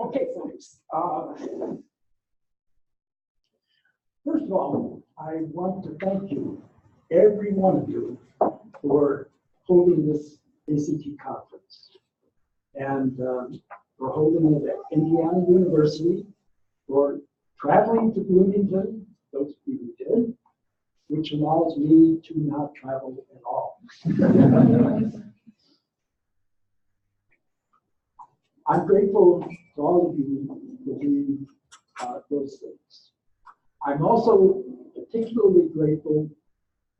Okay, folks. First of all, I want to thank you, every one of you, for holding this ACT conference. And for holding it at Indiana University, for traveling to Bloomington, those of you who did, which allows me to not travel at all. I'm grateful to all of you for doing those things. I'm also particularly grateful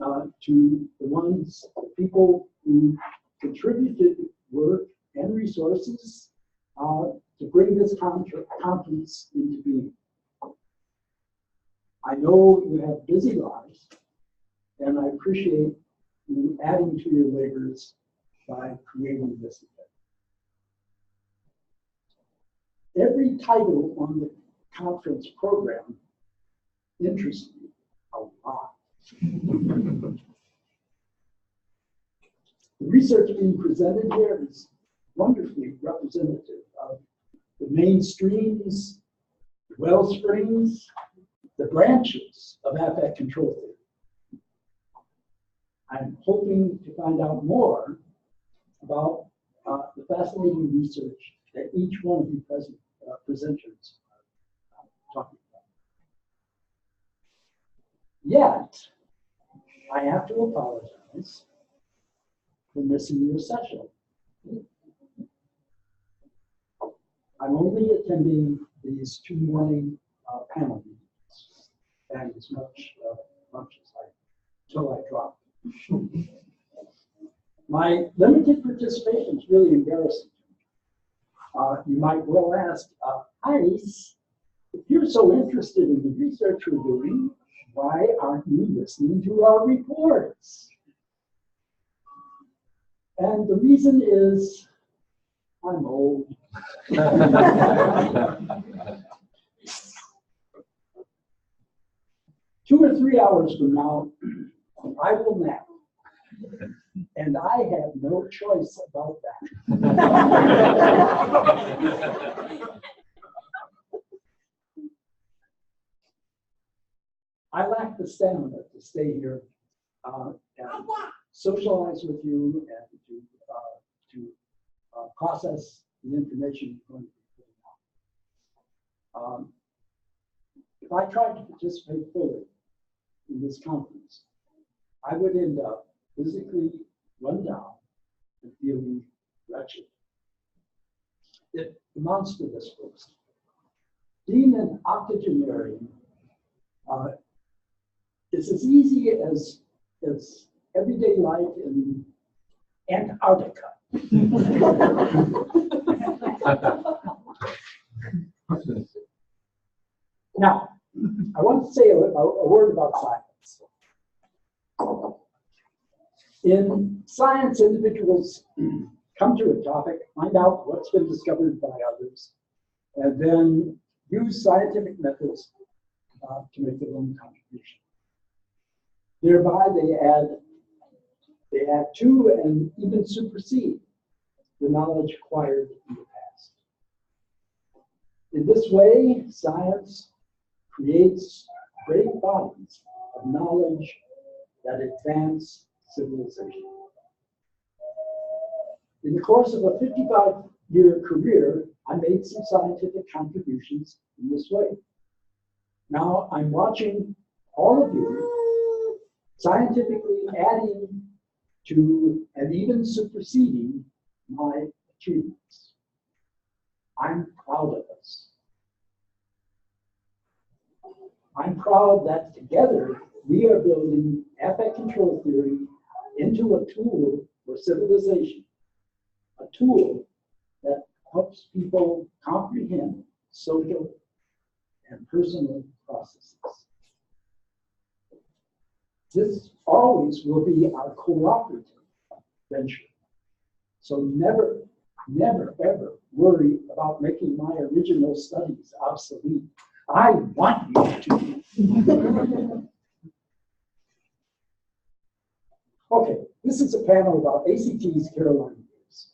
to the people who contributed work and resources to bring this conference into being. I know you have busy lives, and I appreciate you adding to your labors by creating this event. Every title on the conference program interests me a lot. The research being presented here is wonderfully representative of the main streams, the well springs, the branches of affect control theory. I'm hoping to find out more about the fascinating research that each one of you presenters are talking about. Yet, I have to apologize for missing your session. I'm only attending these 2 morning panel meetings, and as much until I drop. My limited participation is really embarrassing. You might well ask, Heise, if you're so interested in the research we're doing, why aren't you listening to our reports? And the reason is, I'm old. 2 or 3 hours from now, I will nap. And I have no choice about that. I lack the stamina to stay here and socialize with you and to process the information you're going to be putting out. If I tried to participate fully in this conference, I would end up physically run down and feeling wretched. It amounts to this, folks. Being an octogenarian is as easy as everyday life in Antarctica. Now, I want to say a word about science. In science, individuals come to a topic, find out what's been discovered by others, and then use scientific methods to make their own contribution. Thereby, they add to and even supersede the knowledge acquired in the past. In this way, science creates great bodies of knowledge that advance civilization. In the course of a 55-year career, I made some scientific contributions in this way. Now I'm watching all of you scientifically adding to and even superseding my achievements. I'm proud of us. I'm proud that together we are building affect control theory into a tool for civilization, a tool that helps people comprehend social and personal processes. This always will be our cooperative venture. So never, never, ever worry about making my original studies obsolete. I want you to. Okay, this is a panel about ACT's Carolina years.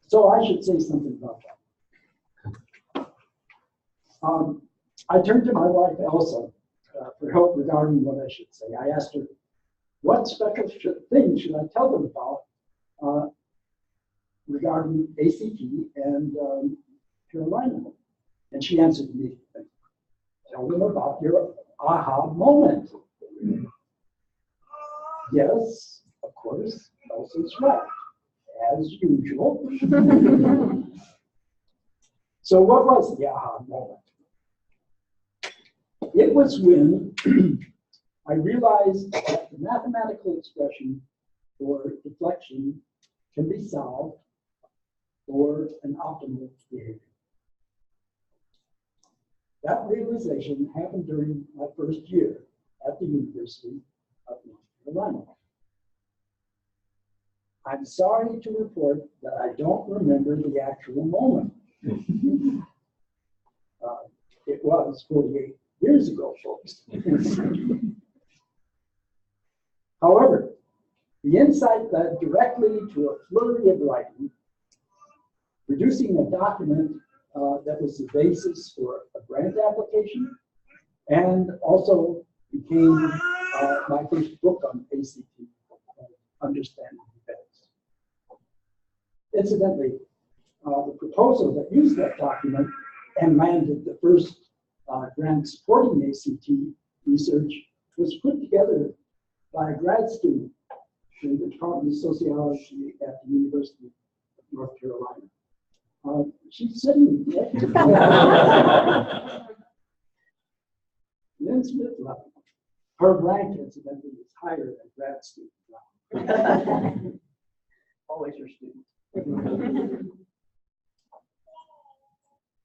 So I should say something about that. I turned to my wife, Elsa, for help regarding what I should say. I asked her, what special things should I tell them about regarding ACT and Carolina? And she answered me, tell them about your aha moment. Yes, of course, Elsa's right, as usual. So what was the aha moment? It was when I realized that the mathematical expression for deflection can be solved for an optimal behavior. That realization happened during my first year at the University of North Carolina. I'm sorry to report that I don't remember the actual moment. It was 48 years ago, folks. However, the insight led directly to a flurry of writing, producing a document that was the basis for a grant application, and also became my first book on ACT, Understanding Events. Incidentally, the proposal that used that document and landed the first grant supporting ACT research was put together by a grad student in the Department of Sociology at the University of North Carolina. She's sitting right here. Lynn Smith-Lovin. Her rank, incidentally, is higher than grad student now. Always your student.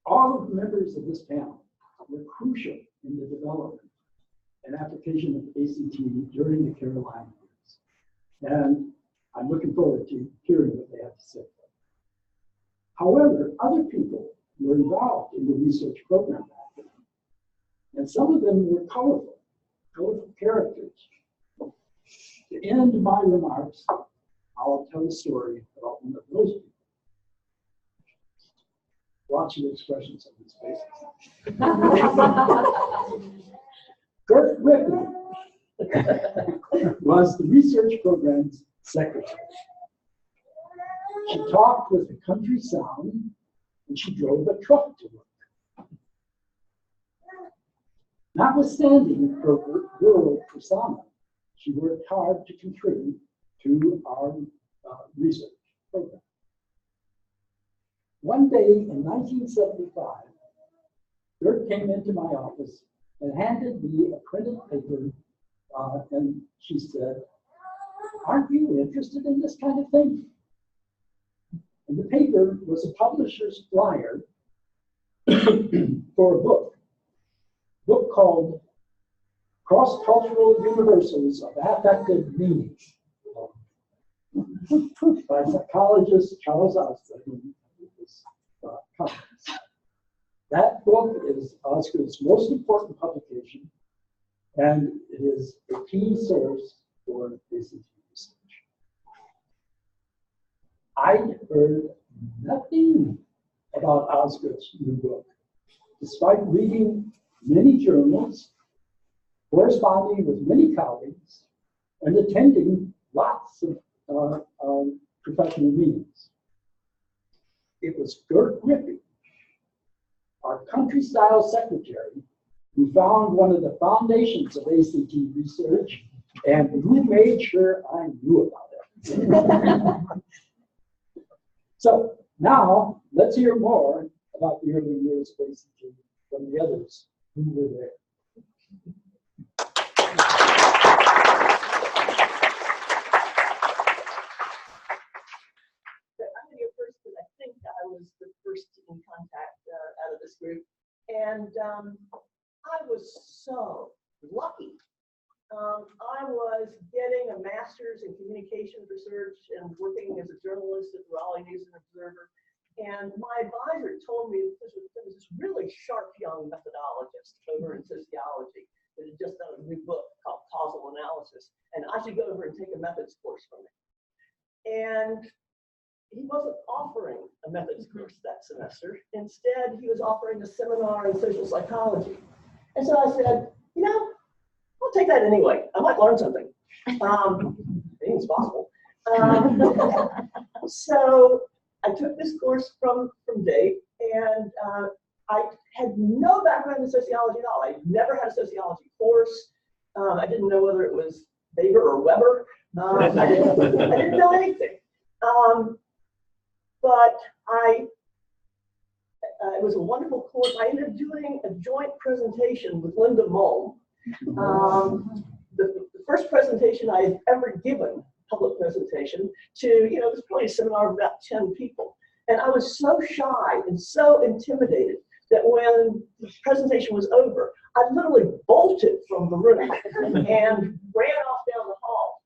All of the members of this panel were crucial in the development and application of ACT during the Carolina years. And I'm looking forward to hearing what they have to say. However, other people were involved in the research program back then. And some of them were colorful characters. To end my remarks, I'll tell a story about one of those people. Watch the expressions on his faces. Kurt Whitman was the research program's secretary. She talked with a country sound, and she drove a truck to work. Notwithstanding her rural persona, she worked hard to contribute to our research program. One day in 1975, Gert came into my office and handed me a printed paper, and she said, "Aren't you interested in this kind of thing?" And the paper was a publisher's flyer for a book called Cross-Cultural Universals of Affective Meaning by psychologist Charles Osgood. That book is Osgood's most important publication, and it is a key source for ACT research. I'd heard nothing about Osgood's new book, despite reading many journals, corresponding with many colleagues, and attending lots of professional meetings. It was Gert Griffey, our country-style secretary, who found one of the foundations of ACT research and who made sure I knew about it. So now let's hear more about the early years of ACT from the others who were there. I'm going to go first because I think I was the first in contact out of this group. And I was so lucky. I was getting a master's in communications research and working as a journalist at the Raleigh News and Observer. And my advisor told me that there was this really sharp young methodologist over in sociology that had just done a new book called Causal Analysis. And I should go over and take a methods course from him. And he wasn't offering a methods course that semester. Instead, he was offering a seminar in social psychology. And so I said, you know, I'll take that anyway. I might learn something. Anything's possible. So I took this course from Dave, and I had no background in sociology at all. I never had a sociology course. I didn't know whether it was Weber or Weber. I didn't know anything. But it was a wonderful course. I ended up doing a joint presentation with Linda Mulm. The first presentation I had ever given, public presentation, to, you know, it was probably a seminar of about 10 people. And I was so shy and so intimidated that when the presentation was over, I literally bolted from the room and ran off down the hall.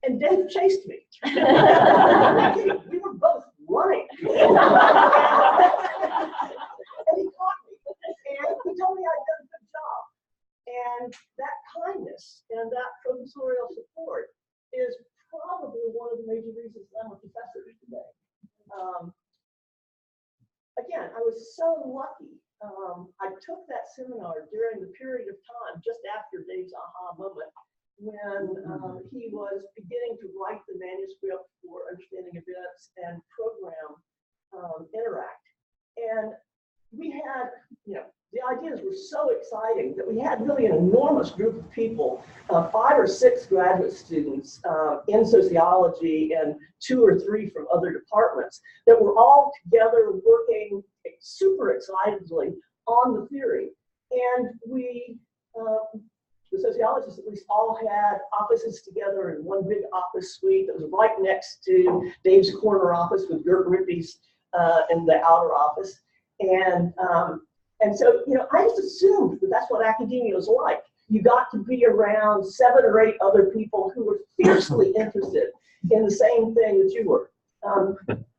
And Dave chased me. We were both running. And he caught me. And he told me I'd done a good job. And that kindness and that professorial support is probably one of the major reasons that I'm a professor today. Again, I was so lucky. I took that seminar during the period of time just after Dave's aha moment, when he was beginning to write the manuscript for Understanding Events and program Interact. And we had, you know, the ideas were so exciting that we had really an enormous group of people, 5 or 6 graduate students in sociology and 2 or 3 from other departments that were all together working super excitedly on the theory. And we, the sociologists at least, all had offices together in one big office suite that was right next to Dave's corner office with Gert Rippey's in the outer office. And so, you know, I just assumed that that's what academia was like. You got to be around 7 or 8 other people who were fiercely interested in the same thing that you were.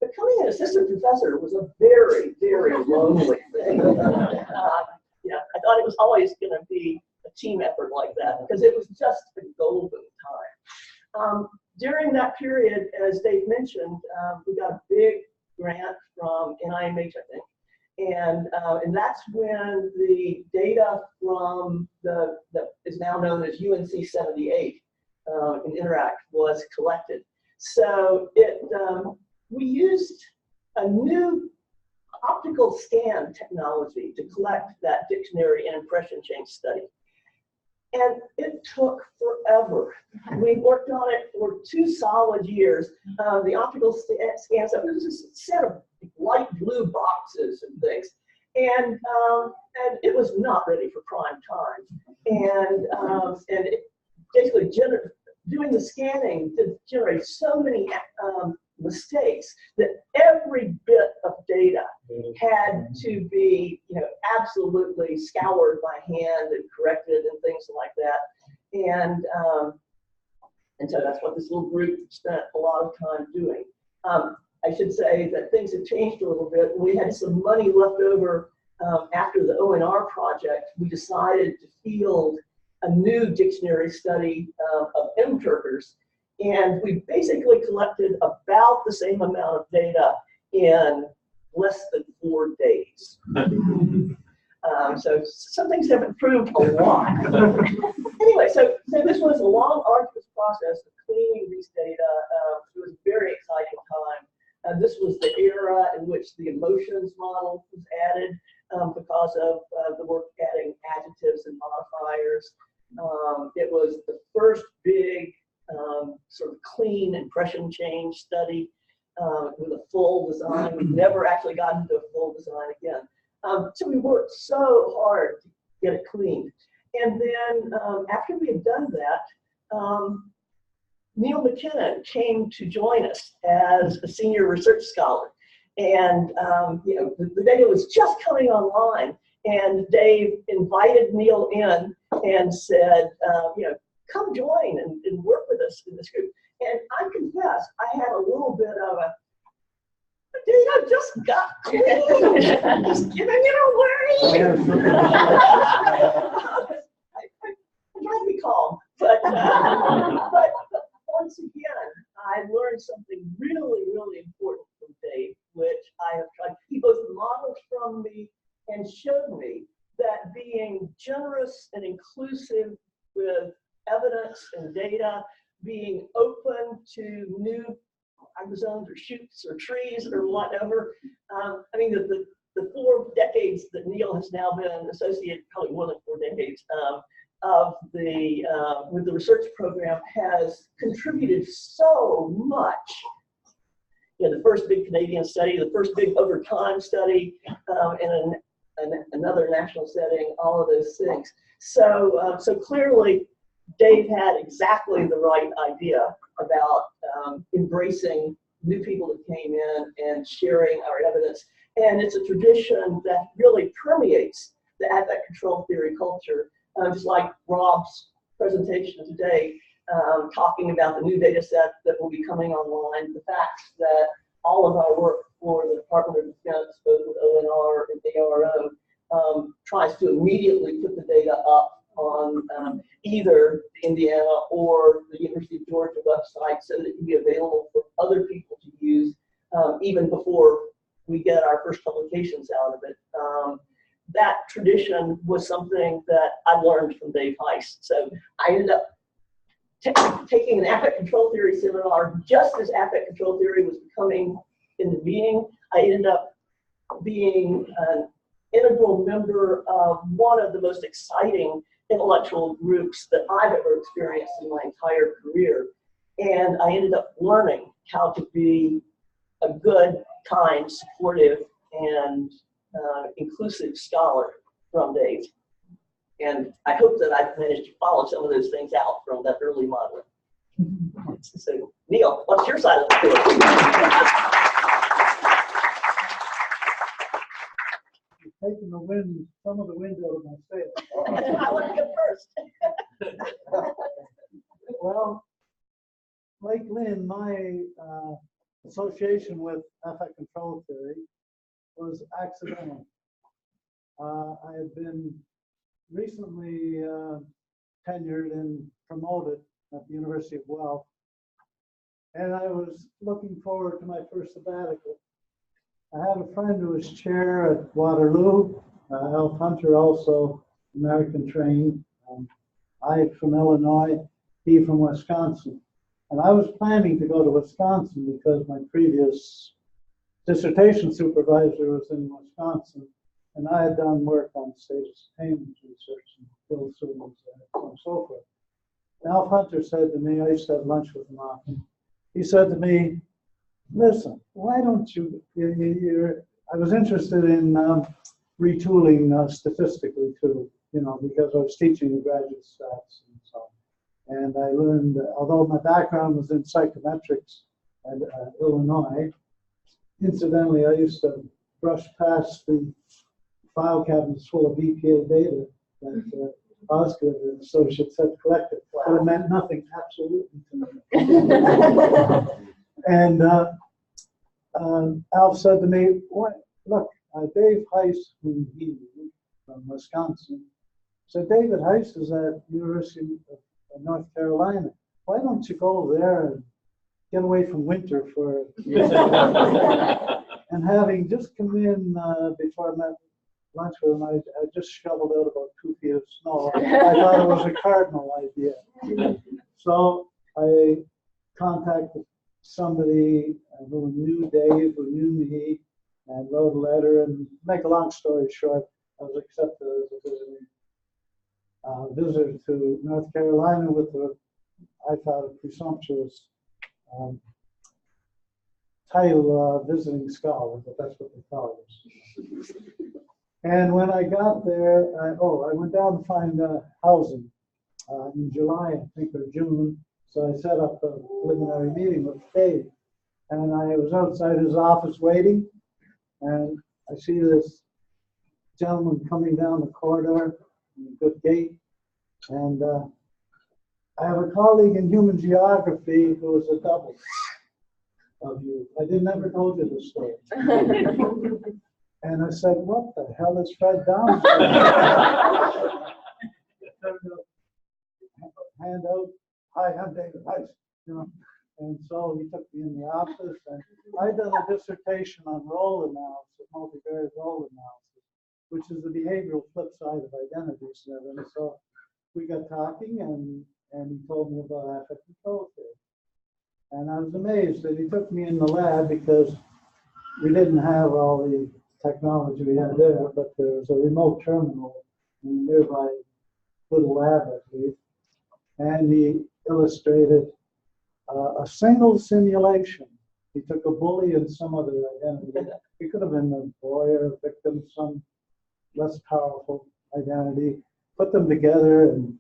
Becoming an assistant professor was a very, very lonely thing. You know, I thought it was always going to be a team effort like that because it was just a golden time. During that period, as Dave mentioned, we got a big grant from NIMH, I think. And that's when the data from that is now known as UNC 78 in Interact was collected. So we used a new optical scan technology to collect that dictionary and impression change study. And it took forever. We worked on it for 2 solid years. The optical scan stuff, it was just a set of light blue boxes and things. And it was not ready for prime time. And it basically doing the scanning to generate so many mistakes that every bit of data had to be, you know, absolutely scoured by hand and corrected and things like that. And so that's what this little group spent a lot of time doing. I should say that things have changed a little bit. We had some money left over after the ONR project. We decided to field a new dictionary study of M-Turkers. And we basically collected about the same amount of data in less than 4 days. So some things have improved a lot. Anyway, so this was a long, arduous process of cleaning these data. It was a very exciting time. This was the era in which the emotions model was added because of the work adding adjectives and modifiers. It was the first big sort of clean impression change study with a full design. We've never actually gotten to a full design again. So we worked so hard to get it cleaned. And then after we had done that, Neil MacKinnon came to join us as a senior research scholar. And you know, the data was just coming online, and Dave invited Neil in and said, you know, come join and work with us in this group. And I confess, I had a little bit of a, data just got clean. Just giving it away. I'm trying to be calm, but once again, I learned something really, really important from Dave, which from me and showed me that being generous and inclusive with evidence and data, being open to new ribosomes or shoots or trees or whatever. I mean, the 4 decades that Neil has now been associated, probably more than 4 decades, with the research program has contributed so much. You know, the first big Canadian study, the first big over time study, and another national setting, all of those things. So, so clearly, Dave had exactly the right idea about embracing new people that came in and sharing our evidence. And it's a tradition that really permeates the affect control theory culture, just like Rob's presentation today, talking about the new data set that will be coming online, the fact that all of our work for the Department of Defense, both with ONR and ARO, tries to immediately put the data up on either the Indiana or the University of Georgia website so that it can be available for other people to use even before we get our first publications out of it. That tradition was something that I learned from Dave Heise. So I ended up taking an affect control theory seminar just as affect control theory was becoming in the being. I ended up being an integral member of one of the most exciting intellectual groups that I've ever experienced in my entire career. And I ended up learning how to be a good, kind, supportive, and inclusive scholar from Dave. And I hope that I've managed to follow some of those things out from that early modeling. So, Neil, what's your side of the story? You're taking the wind, some of the wind out of my sails. I want to go first. Well, like Lynn, my association with affect control theory was accidental. I had been recently tenured and promoted at the University of Guelph, and I was looking forward to my first sabbatical. I had a friend who was chair at Waterloo, Alf Hunter, also American trained. I from Illinois, he from Wisconsin. And I was planning to go to Wisconsin because my previous dissertation supervisor was in Wisconsin, and I had done work on status attainment research and field surveys and so on and so forth. Alf Hunter said to me, I used to have lunch with him often, he said to me, listen, why don't you, I was interested in retooling statistically too, you know, because I was teaching the graduate stats and so on. And I learned, although my background was in psychometrics at Illinois, incidentally, I used to brush past the file cabinets full of EPA data that Osgood and Associates had collected, but it meant nothing absolutely to me. And Alf said to me, what? Look, Dave Heise, whom he knew from Wisconsin, said, David Heise is at University of North Carolina. Why don't you go there and get away from winter for and having just come in before I met lunch with him, I just shoveled out about 2 feet of snow. I thought it was a cardinal idea. So I contacted somebody who knew Dave, who knew me, and wrote a letter. And make a long story short, I was accepted as a visitor to North Carolina with a, I thought, a presumptuous title, visiting scholar, but that's what they call us. And when I got there, I went down to find housing in July, I think, or June. So I set up a preliminary meeting with Dave. And I was outside his office waiting, and I see this gentleman coming down the corridor, good gait. And I have a colleague in human geography who is a double of you. I never told you this story. And I said, what the hell is Fred Downs doing? Hand out, hi, I'm David Heise, you know. And so he took me in the office, and I'd done a dissertation on role analysis, multivariate role analysis, which is the behavioral flip side of identities and everything. So we got talking, and he told me about affect control theory. And I was amazed that he took me in the lab because we didn't have all the technology we had there, but there was a remote terminal in a nearby little lab, I believe. And he illustrated a single simulation. He took a bully and some other identity. He could have been a boy or a victim, some less powerful identity, put them together and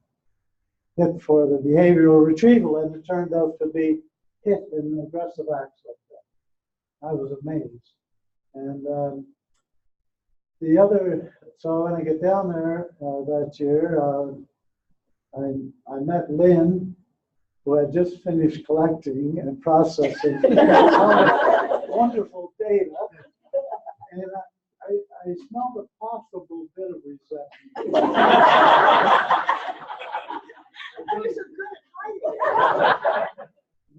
hit for the behavioral retrieval, and it turned out to be hit in aggressive acts like that. I was amazed. And so when I get down there that year, I met Lynn, who had just finished collecting and processing wonderful data, and I smelled a possible bit of resentment. You're so good at hiding.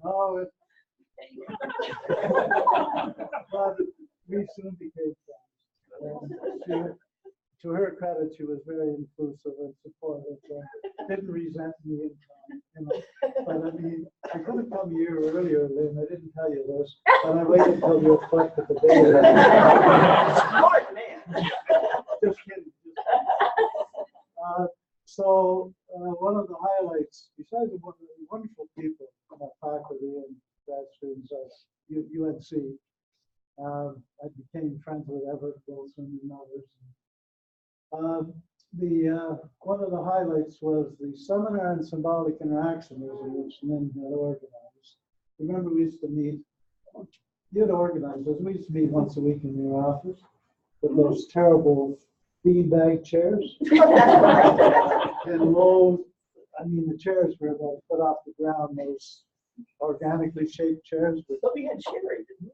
No, but we soon became friends. To her credit, she was very inclusive and supportive. Didn't resent me, But I mean, I could have come a year earlier, Lynn. I didn't tell you this, but I waited until you collected the data. Smart man. Just kidding. So one of the highlights, besides the wonderful people, faculty and grad students at UNC, I became friends with Everett Wilson and others. One of the highlights was the seminar on symbolic interactionism, which Lynn had organized. Remember, we used to meet. You'd organize this. We used to meet once a week in your office with those terrible beanbag chairs and low. I mean, the chairs were about a foot off the ground. Those organically shaped chairs. But we had sherry, didn't we?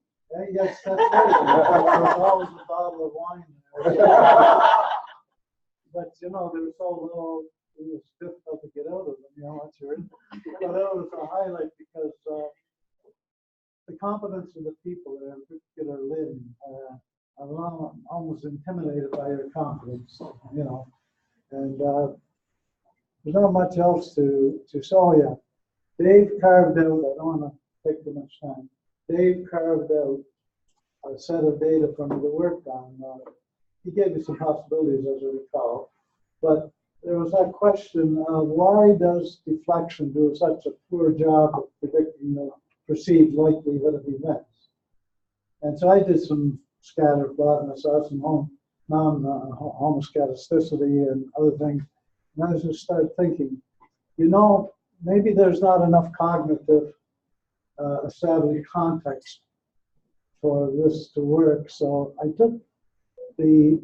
Yes, that's right. There was always a bottle of wine there. But they were so low, it was difficult to get out of them, once you're in. But that was a highlight because the competence of the people there, in particular Lynn, I'm almost intimidated by her confidence, And there's not much else to show you. Dave carved out, I don't want to take too much time, Dave carved out a set of data from the work on. He gave me some possibilities, as I recall, but there was that question of why does deflection do such a poor job of predicting the perceived likelihood of events? And so I did some scatter plot, and I saw some homoscedasticity and other things, and I just started thinking, maybe there's not enough cognitive established context for this to work. So I took the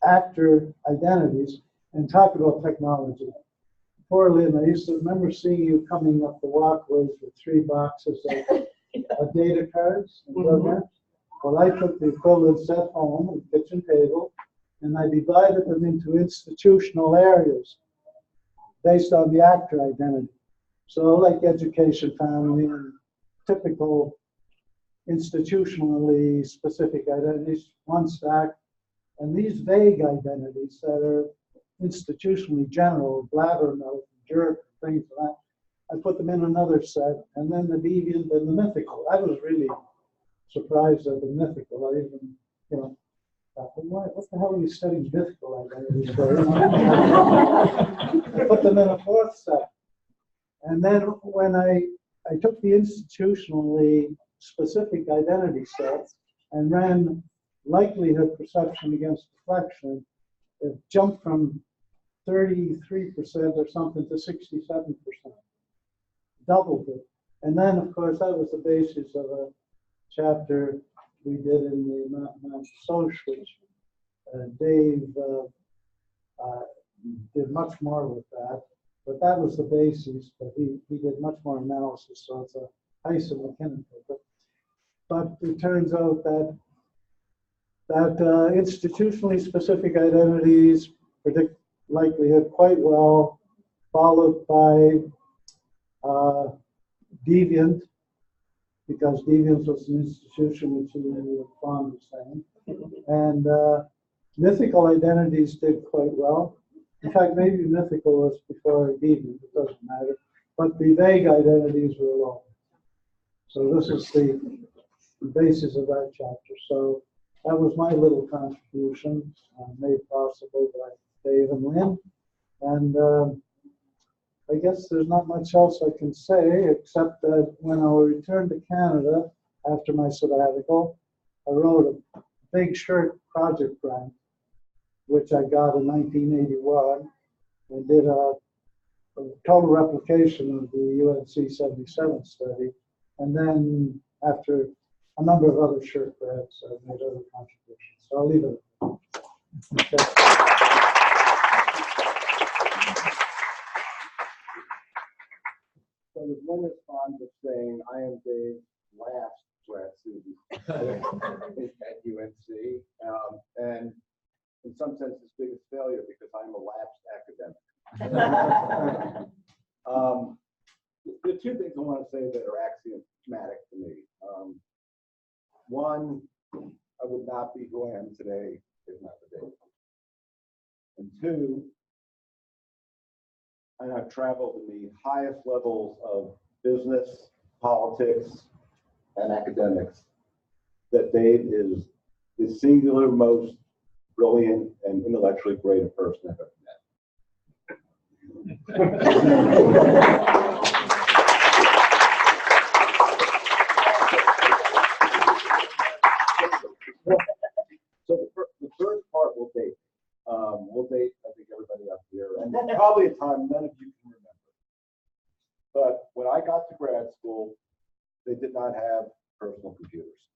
actor identities and talked about technology. Poor Lynn, I used to remember seeing you coming up the walkways with 3 boxes of data cards and programs. Well, I took the equivalent set home and kitchen table, and I divided them into institutional areas based on the actor identity. So like education, family, and typical institutionally specific identities, one stack, and these vague identities that are institutionally general, blabbermouth, jerk, things like that, I put them in another set, and then the deviant and the mythical. I was really surprised at the mythical. I even, thought, what the hell are you studying mythical identities for? I put them in a 4th set. And then when I took the institutionally specific identity set and ran likelihood perception against deflection, it jumped from 33% or something to 67%, doubled it. And then, of course, that was the basis of a chapter we did in the mathematics social, which Dave did much more with that. But that was the basis, but he did much more analysis, so it's a Heise and MacKinnon paper. But it turns out that institutionally specific identities predict likelihood quite well, followed by deviant because deviance was an institution which we were fond of saying. And mythical identities did quite well. In fact, maybe mythical was before deviant, it doesn't matter. But the vague identities were low. So this is the basis of that chapter. So that was my little contribution made possible by Dave and Lynn. And I guess there's not much else I can say, except that when I returned to Canada after my sabbatical, I wrote a big shirt project grant, which I got in 1981, and did a total replication of the UNC 77 study. And then after a number of other shirt grants, I've made other contributions. So I'll leave it at that. Okay. So as Lynn is fond of saying, I am Dave's last grad student at UNC, and in some sense his biggest failure because I'm a lapsed academic. The two things I want to say that are axiomatic to me. One, I would not be who I am today if not for Dave. And two, and I've traveled in the highest levels of business, politics, and academics, that Dave is the singular most brilliant and intellectually great person I've ever met. So the first part will date. We'll date, I think, everybody up here, and probably a time none of you can remember. But when I got to grad school, they did not have personal computers.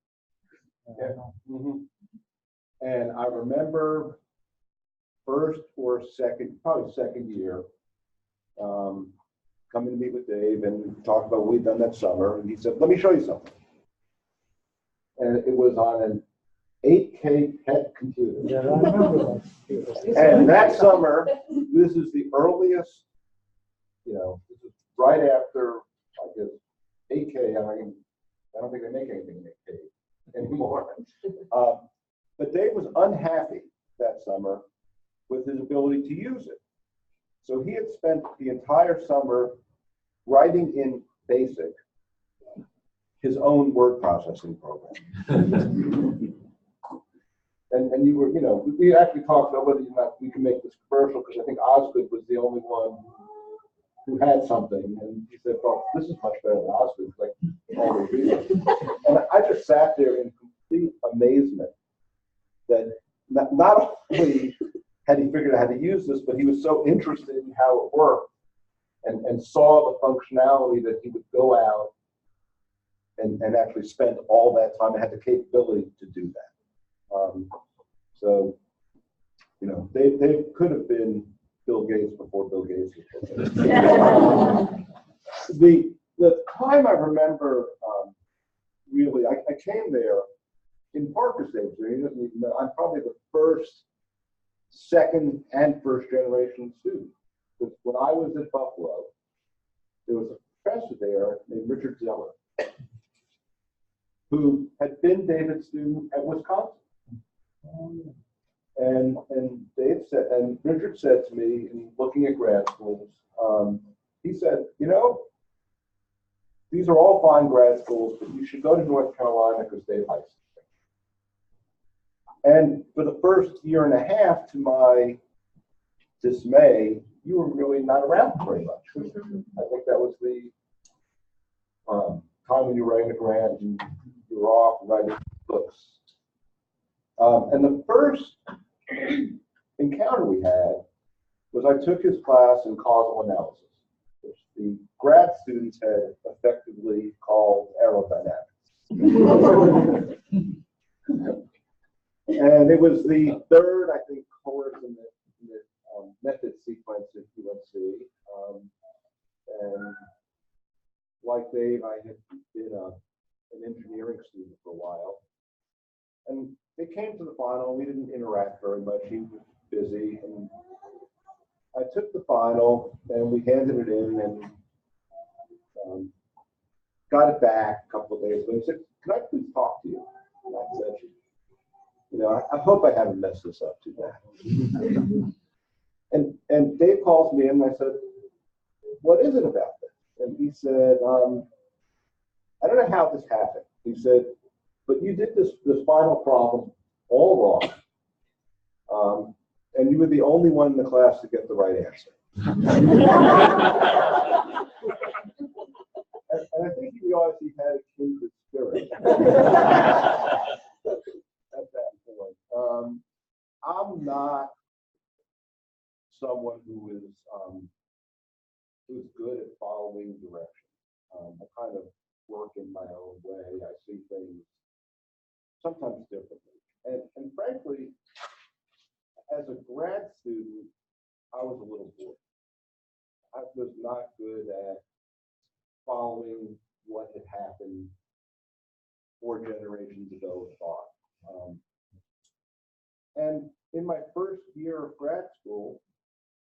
And I remember first or second, probably second year, coming to meet with Dave and talk about what we'd done that summer. And he said, let me show you something. And it was on an 8K PET computer. Yeah, I remember that. And that summer, this is the earliest, this is right after, I guess, 8K. I don't think they make anything in 8K anymore. But Dave was unhappy that summer with his ability to use it. So he had spent the entire summer writing in BASIC his own word processing program. And you were, we actually talked about whether or not we can make this commercial, because I think Osgood was the only one who had something. And he said, well, this is much better than Osgood. Like, all the reasons. And I just sat there in complete amazement that not only had he figured out how to use this, but he was so interested in how it worked and saw the functionality that he would go out and actually spend all that time and had the capability to do that. So, they could have been Bill Gates before Bill Gates was Bill Gates. The time I remember, really, I came there in Parker's age. He doesn't even know. I'm probably the first, second, and first generation student. Because when I was at Buffalo, there was a professor there named Richard Zeller, who had been David's student at Wisconsin. And Dave said, and Richard said to me, in looking at grad schools, he said, these are all fine grad schools, but you should go to North Carolina because Dave Heise. And for the first year and a half, to my dismay, you were really not around very much. I think that was the time when you were writing a grant and you were off writing books. And the first encounter we had was I took his class in causal analysis, which the grad students had effectively called aerodynamics. And it was the third, I think, course in the method sequence at UNC. And like Dave, I had been an engineering student for a while. And it came to the final. We didn't interact very much. He was busy. And I took the final, and we handed it in. And got it back a couple of days ago. He said, "Can I please talk to you?" And I said, "You know, I hope I haven't messed this up too bad." And Dave calls me in and I said, "What is it about this?" And he said, "I don't know how this happened." He said, "But you did this final problem all wrong. And you were the only one in the class to get the right answer." And I think he realized he had a kindred spirit at that point. I'm not someone who's good at following direction. I kind of work in my own way. I see things sometimes differently. And frankly, as a grad student, I was a little bored. I was not good at following what had happened 4 generations ago of thought. And in my first year of grad school,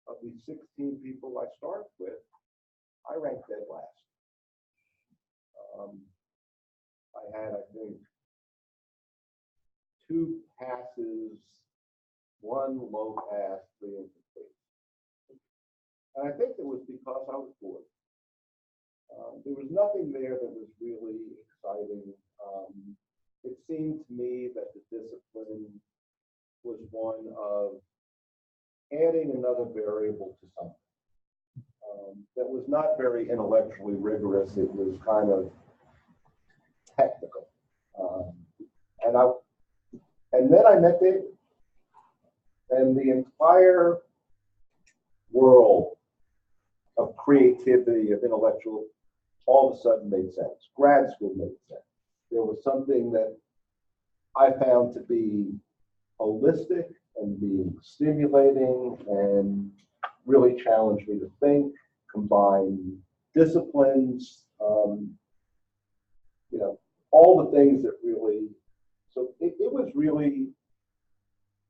of the 16 people I started with, I ranked dead last. I had, I think, 2 passes, 1 low pass, 3 incomplete. And I think it was because I was bored. There was nothing there that was really exciting. It seemed to me that the discipline was one of adding another variable to something that was not very intellectually rigorous. It was kind of technical. And then I met David, and the entire world of creativity, of intellectual, all of a sudden made sense. Grad school made sense. There was something that I found to be holistic and being stimulating and really challenged me to think, combine disciplines, you know, all the things that really, so it was really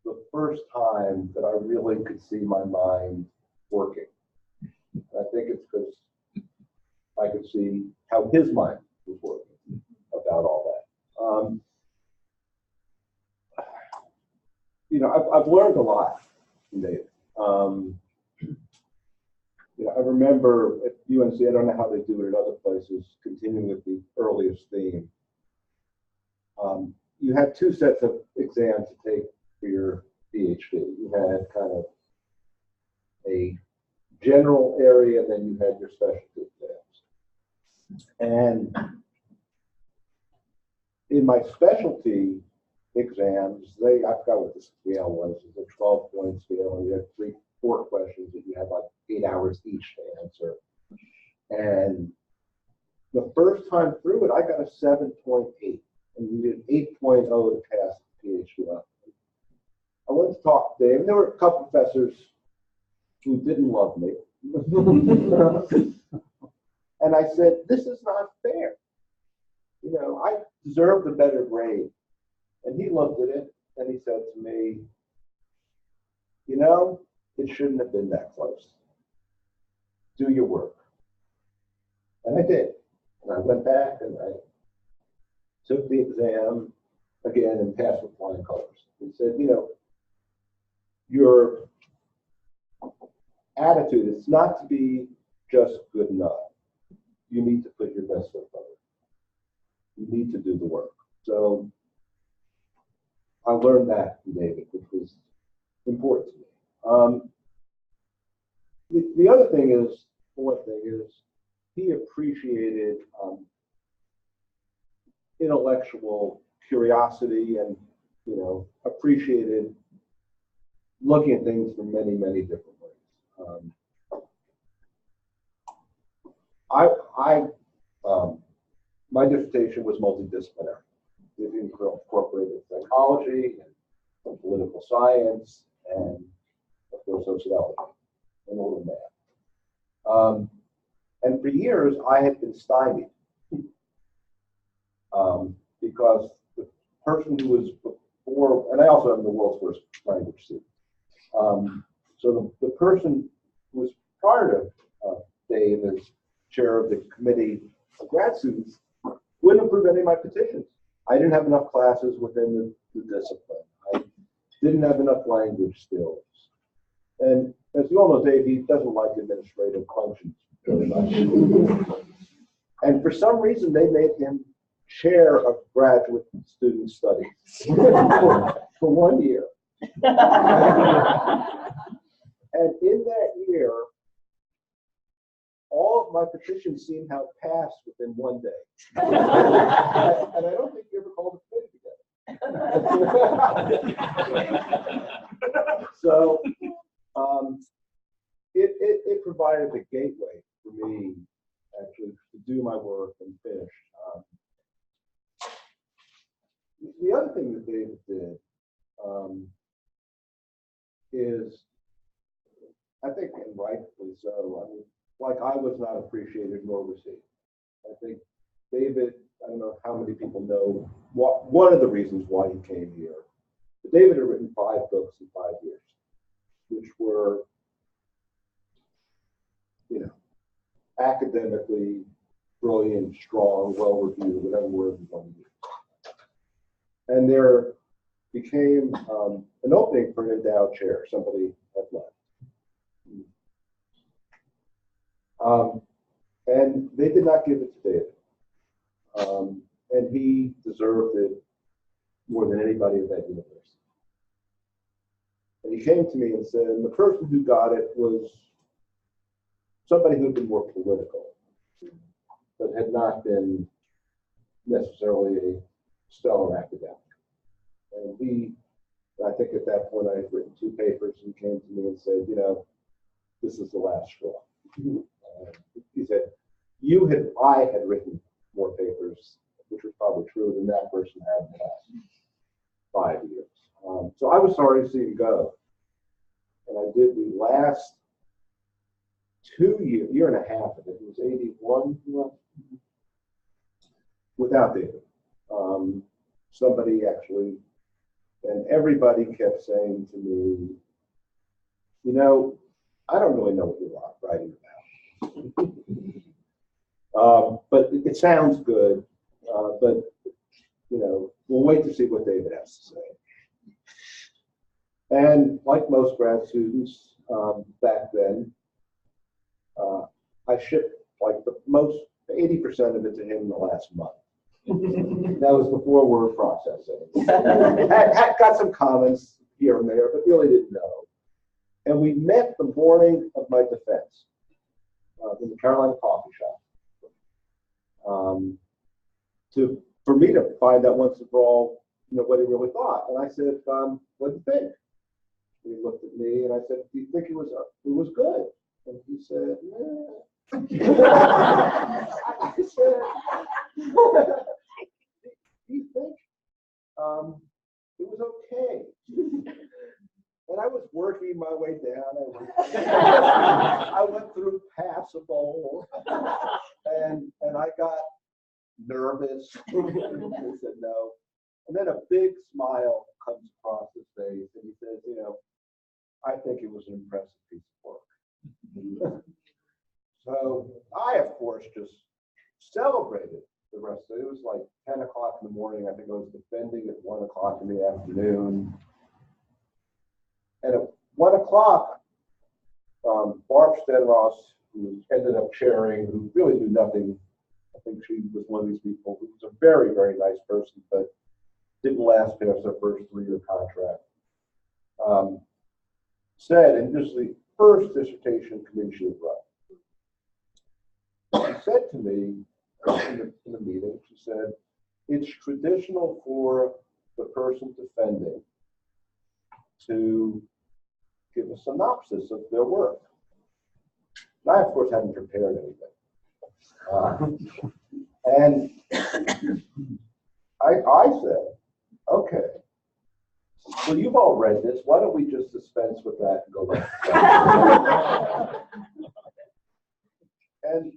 the first time that I really could see my mind working. I think it's because I could see how his mind was working about all that. You know, I've learned a lot from David. You know, I remember at UNC, I don't know how they do it at other places, continuing with the earliest theme. You had 2 sets of exams to take for your PhD. You had kind of a general area, and then you had your specialty exams. And in my specialty exams, I forgot what the scale was. It was a 12-point scale, and you had 4 questions that you had like 8 hours each to answer. And the first time through it, I got a 7.8, and you did 8.0 to pass the PhD level. I went to talk to Dave, and there were a couple professors who didn't love me. And I said, "This is not fair. You know, I deserved a better grade." And he looked at it and he said to me, "You know, it shouldn't have been that close. Do your work." And I did. And I went back and I took the exam again and passed with flying colors. He said, "You know, your attitude is not to be just good enough. You need to put your best foot forward. You need to do the work." So I learned that from David, which was important to me. The other thing is, one thing is, he appreciated intellectual curiosity and, you know, appreciated looking at things from many, many different ways. My dissertation was multidisciplinary. It incorporated psychology and political science and, of course, sociology and a little math. And for years, I had been stymied because the person who was before, and I also am the world's first language student. So the person who was prior to Dave as chair of the committee grad students wouldn't approve any of my petitions. I didn't have enough classes within the discipline. I didn't have enough language skills. And as you all know, Dave, he doesn't like administrative functions very much. And for some reason, they made him chair of graduate student studies for 1 year. And in that year, all of my petitions seem to have passed within 1 day. And I don't think you ever called a committee together. So it provided the gateway for me actually to do my work and finish. The other thing that David did is, I think, and rightfully so, I mean, like I was not appreciated, nor was he. I think David, I don't know how many people know one of the reasons why he came here. But David had written 5 books in 5 years, which were, you know, academically brilliant, strong, well-reviewed, whatever word you want to use. And there became an opening for an endowed chair. Somebody had left. And they did not give it to David. And he deserved it more than anybody at that university. And he came to me and said, and the person who got it was somebody who had been more political, but had not been necessarily a stellar academic. And he, I think at that point I had written 2 papers, and came to me and said, you know, this is the last straw. He said, I had written more papers, which was probably true, than that person had in the last 5 years. So I was sorry to see him go. And I did the last 2 years, year and a half of it. It was 81 without David. Somebody actually, and everybody kept saying to me, you know, I don't really know what you're writing about. But it sounds good. But, you know, we'll wait to see what David has to say. And like most grad students back then, I shipped like the most 80% of it to him in the last month. That was before word processing. I got some comments here and there, but really didn't know. And we met the morning of my defense in the Carolina coffee shop. For me to find out once and for all, you know, what he really thought. And I said, what do you think? He looked at me and I said, do you think it was good? And he said, yeah. I said, do you think it was okay? And I was working my way down. I went through passable, and I got nervous. I said no. And then a big smile comes across his face, and he says, you know, I think it was an impressive piece of work. So I, of course, just celebrated the rest of it. It was like 10 o'clock in the morning. I think I was defending at 1 o'clock in the afternoon. And at 1 o'clock, Barb Stenross, who ended up chairing, who really knew nothing, I think she was one of these people who was a very, very nice person, but didn't last past her first 3-year contract, said, and this is the first dissertation committee she had run. She said to me in the meeting, she said, it's traditional for the person defending to give a synopsis of their work. And I, of course, hadn't prepared anything. And I said, okay, well, you've all read this. Why don't we just dispense with that and go right? And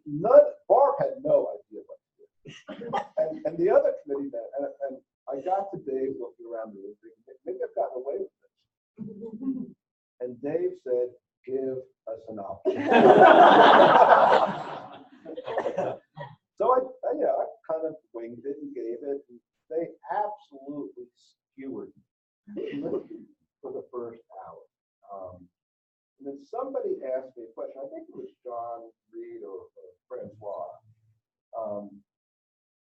Barb had no idea what to do. And the other committee met, and I got to Dave looking around the room thinking, maybe I've gotten away with this. And Dave said, give a synopsis. So And then somebody asked me a question, I think it was John Reed or Francois,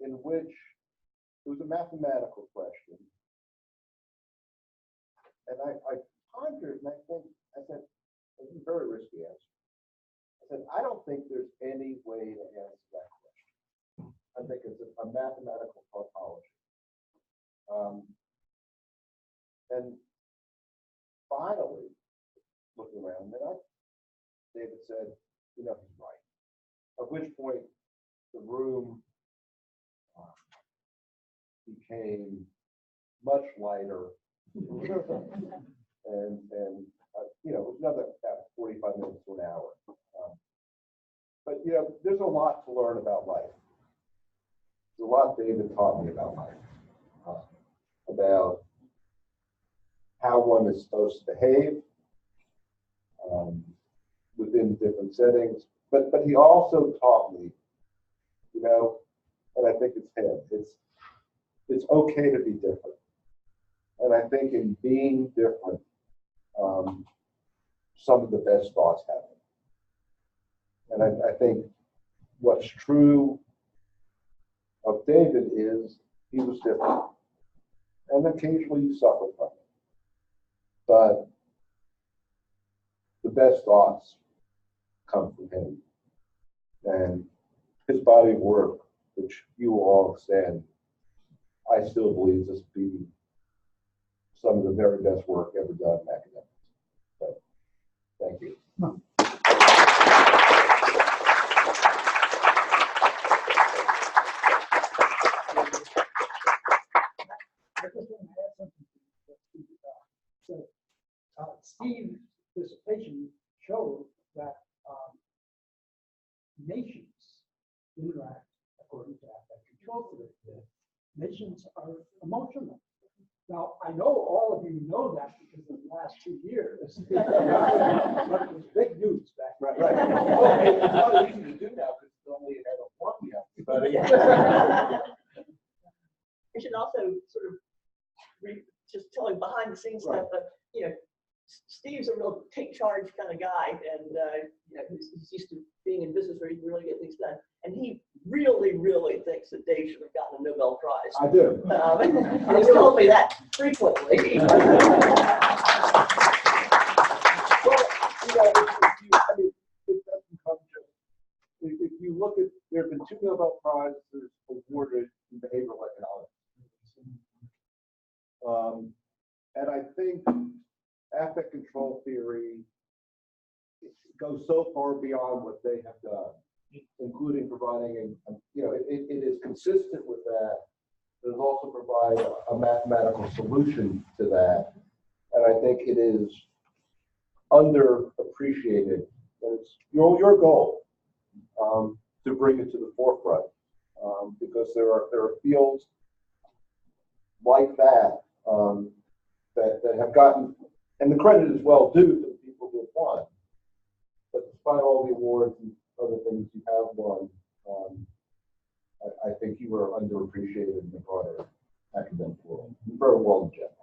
in which it was a mathematical question. And I pondered and I said, it was a very risky answer. I said, I don't think there's any way to answer that question. I think it's a mathematical tautology. And finally, looking around, David said, he's right. At which point, the room became much lighter. and it was another about 45 minutes to an hour. But there's a lot to learn about life. There's a lot David taught me about life, about how one is supposed to behave within different settings. But he also taught me, and I think it's him. It's okay to be different. And I think in being different, some of the best thoughts happen. And I think what's true of David is he was different. And occasionally you suffer from it. But the best thoughts come from him. And his body of work, which you will all extend, I still believe this to be some of the very best work ever done in academics. So, thank you. Steve's dissertation showed that nations interact according to affect control theory. Nations are emotional. Now, I know all of you know that because of the last 2 years. But it was big news back then. Right. Well, it's not easy to do now because it's only at a one yet. We should also sort of just telling behind the scenes stuff, but Steve's a real take charge kind of guy, and he's used to being in business where he can really get things done. And he really, really thinks that Dave should have gotten a Nobel Prize. I do. And he's told me that frequently. Well, it doesn't come just. If you look at, there have been 2 Nobel Prizes awarded in behavioral economics. And I think affect control theory goes so far beyond what they have done, including providing, it is consistent with that. It also provide a mathematical solution to that. And I think it is underappreciated. And it's your goal to bring it to the forefront because there are fields like that that have gotten, and the credit is well due to the people who have won. But despite all the awards and other things you have won, I think you were underappreciated in the broader academic world. Very well, Jeff.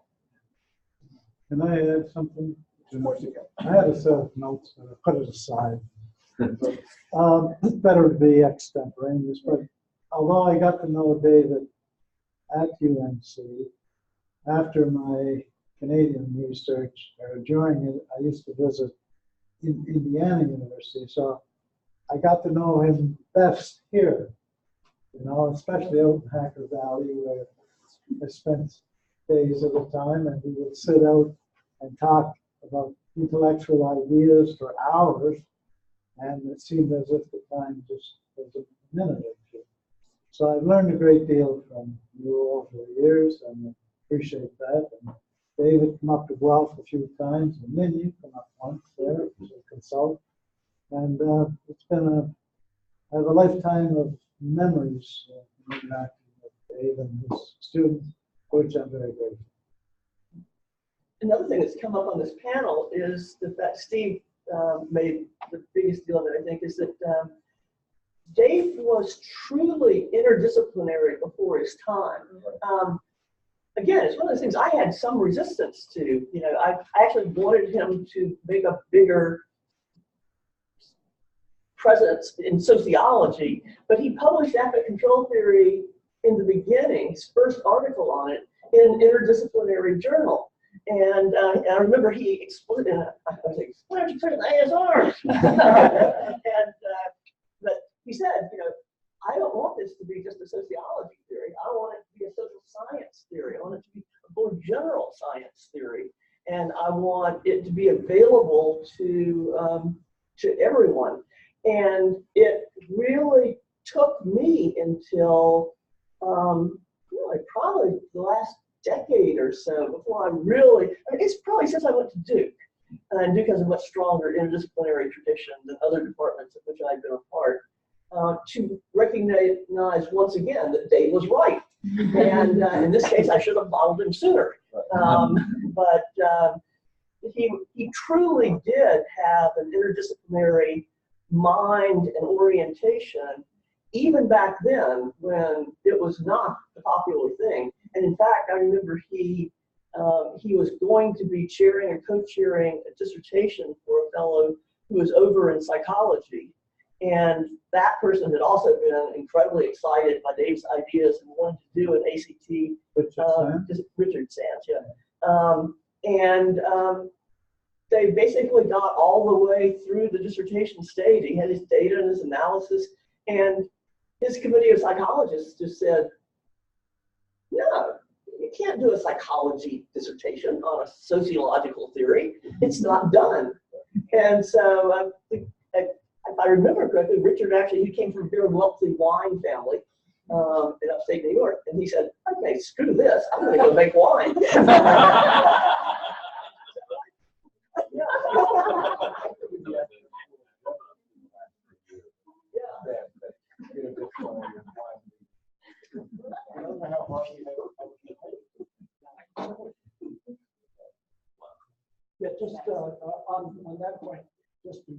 Can I add something? 2 more to go. I had a set of notes, but I put it aside. It's better to be extemporaneous, but although I got to know David at UNC, after my Canadian research, or during it, I used to visit in Indiana University, so I got to know him best here, especially out in Hacker Valley, where I spent days at a time, and we would sit out and talk about intellectual ideas for hours, and it seemed as if the time just was a minute or two. So I've learned a great deal from you over the years, and I appreciate that. And David come up to Guelph a few times, and Lynn, you come up once there as a consultant. And it's been I have a lifetime of memories interacting with Dave and his students, for which I'm very grateful. Another thing that's come up on this panel is the fact Steve made the biggest deal of it, I think, is that Dave was truly interdisciplinary before his time. again, it's one of those things I had some resistance to. You know, I actually wanted him to make a bigger presence in sociology, but he published affect control theory in the beginning, his first article on it, in an interdisciplinary journal. And I remember he exploded, and I was like, why don't you put it in the ASR? But he said, you know, I don't want this to be just a sociology theory. I want it to be a social science theory. I want it to be a more general science theory. And I want it to be available to everyone. And it really took me until really probably the last decade or so before I really, I mean, it's probably since I went to Duke. And Duke has a much stronger interdisciplinary tradition than other departments of which I've been a part, to recognize once again that Dave was right. And in this case, I should have followed him sooner. But he truly did have an interdisciplinary mind and orientation, even back then when it was not the popular thing. And in fact, I remember he was going to be chairing or co-chairing a dissertation for a fellow who was over in psychology. And that person had also been incredibly excited by Dave's ideas and wanted to do an ACT. Richard Sands, yeah. They basically got all the way through the dissertation stage. He had his data and his analysis, and his committee of psychologists just said, no, you can't do a psychology dissertation on a sociological theory. It's not done. And so if I remember correctly, Richard actually, he came from a very wealthy wine family in upstate New York. And he said, okay, screw this. I'm going to go make wine. Yeah, just on that point, just to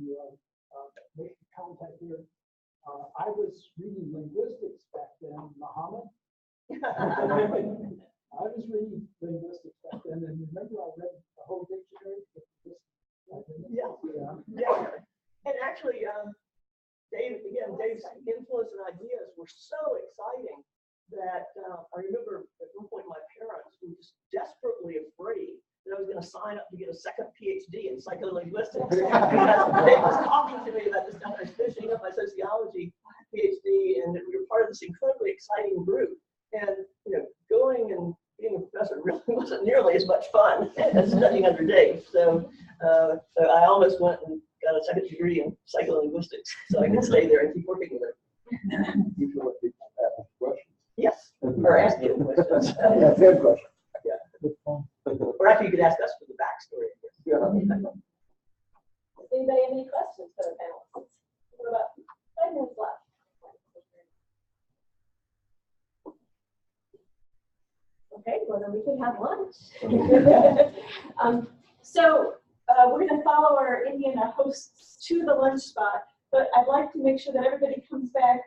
make contact here, I was reading linguistics back then, Muhammad. I was reading linguistics back then, and remember I read the whole dictionary? Yeah. And actually, Dave's influence and ideas were so exciting that I remember at one point my parents were just desperately afraid that I was going to sign up to get a second PhD in psycholinguistics. Dave was talking to me about this stuff. I was finishing up my sociology PhD, and we were part of this incredibly exciting group. And going and being a professor really wasn't nearly as much fun as studying under Dave. So I almost went and got a second degree in psycholinguistics so I could stay there and keep working with it. You should let people ask questions. Yes, or ask you questions. Yeah, same question. Or actually, you could ask us for the backstory. Yeah. Does anybody have any questions for the panelists? What about 5 minutes left? Okay, well then we can have lunch. We're going to follow our Indiana hosts to the lunch spot, but I'd like to make sure that everybody comes back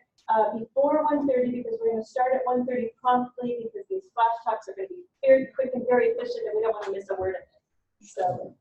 before 1:30 because we're going to start at 1:30 promptly because these flash talks are going to be very quick and very efficient and we don't want to miss a word of it. So,